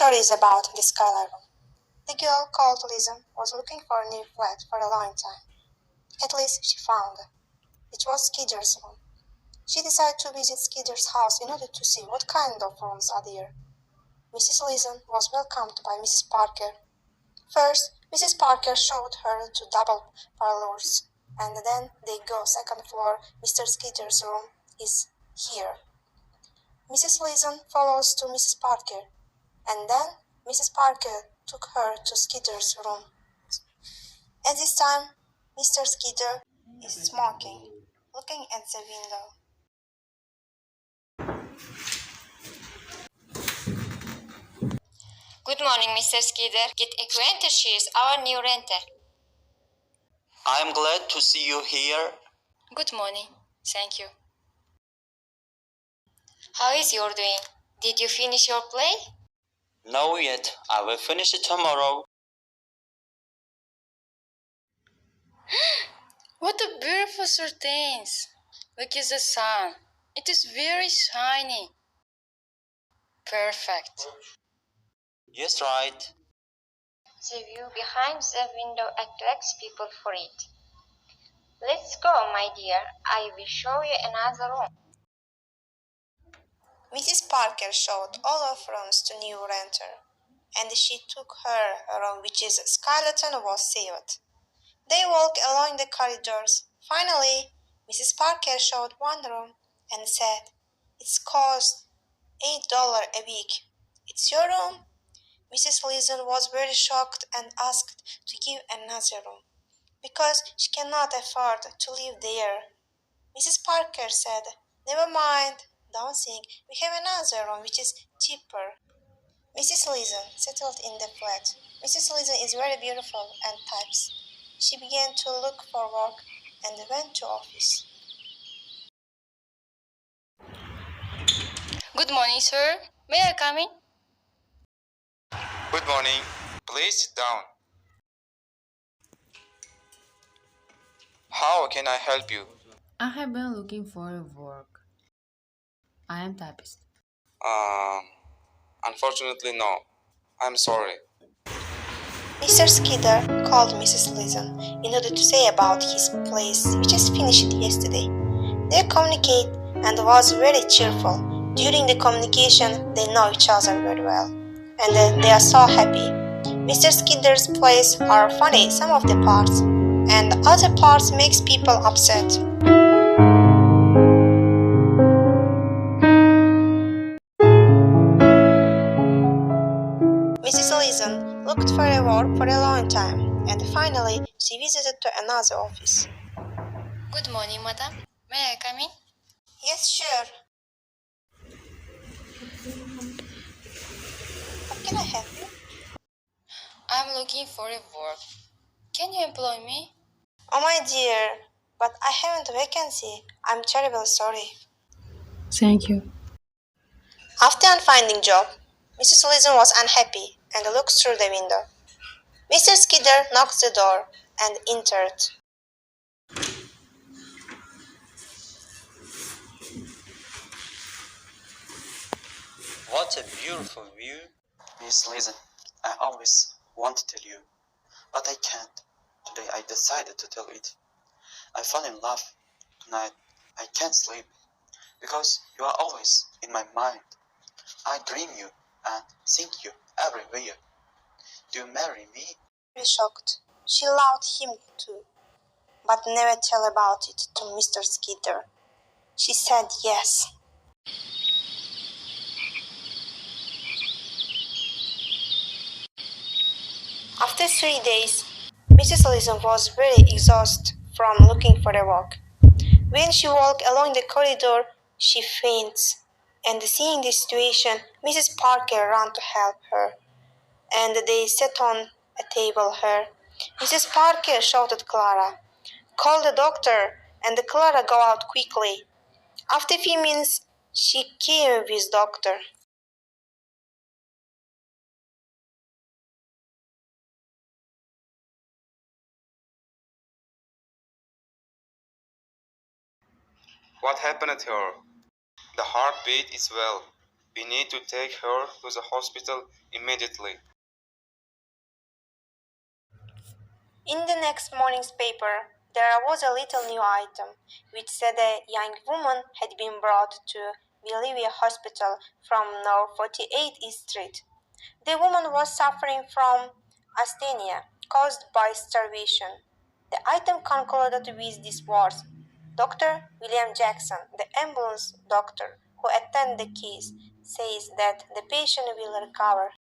story is about the Skylight Room. The girl called Lisa was looking for a new flat for a long time. At least she found it. It was Skidder's room. She decided to visit Skidder's house in order to see what kind of rooms are there. Mrs. Lisa was welcomed by Mrs. Parker. First, Mrs. Parker showed her to double parlors, and then they go second floor. Mr. Skidder's room is here. Mrs. Lisa follows to Mrs. Parker, and then Mrs. Parker took her to Skidder's room. At this time, Mr. Skidder is smoking, looking at the window. Good morning, Mr. Skidder. Get acquainted, she is our new renter. I'm glad to see you here. Good morning. Thank you. How is your doing? Did you finish your play? No yet. I will finish it tomorrow. What a beautiful curtains. Look at the sun. It is very shiny. Perfect. Yes, right. The view behind the window attracts people for it. Let's go, my dear. I will show you another room. Mrs. Parker showed all of rooms to new renter, and she took her room, which is skeleton, was saved. They walked along the corridors. Finally, Mrs. Parker showed one room and said, "It's cost $8 a week. It's your room?" Mrs. Leeson was very shocked and asked to give another room, because she cannot afford to live there. Mrs. Parker said, "Never mind, don't think, we have another room which is cheaper." Mrs. Leeson settled in the flat. Mrs. Leeson is very beautiful and types. She began to look for work and went to office. Good morning, sir. May I come in? Good morning. Please sit down. How can I help you? I have been looking for a work. I am typist. Unfortunately, no. I'm sorry. Mr. Skidder called Mrs. Leeson in order to say about his place, which is finished yesterday. They communicate and was very cheerful. During the communication, they know each other very well, and they are so happy. Mr. Skidder's plays are funny, some of the parts, and other parts makes people upset. Mrs. Leeson looked for a work for a long time, and finally she visited to another office. Good morning, madam. May I come in? Yes, sure. How can I help you? I'm looking for a work. Can you employ me? Oh my dear, but I haven't a vacancy. I'm terribly sorry. Thank you. After finding job, Mrs. Leeson was unhappy and looked through the window. Mr. Skidder knocked the door and entered. What a beautiful view. Miss Lisa, I always want to tell you, but I can't. Today I decided to tell it. I fell in love. Tonight I can't sleep because you are always in my mind. I dream you and think you everywhere. Do you marry me? Very shocked. She loved him too, but never tell about it to Mr. Skidder. She said yes. After 3 days, Mrs. Leeson was very exhausted from looking for a work. When she walked along the corridor, she faints, and seeing the situation, Mrs. Parker ran to help her, and they sat on a table her. Mrs. Parker shouted Clara, "Call the doctor," and Clara go out quickly. After a few minutes, she came with doctor. What happened to her? The heartbeat is well. We need to take her to the hospital immediately. In the next morning's paper, there was a little new item, which said a young woman had been brought to Belevia Hospital from No. 48 East Street. The woman was suffering from asthenia caused by starvation. The item concluded with these words: Dr. William Jackson, the ambulance doctor who attended the case, says that the patient will recover.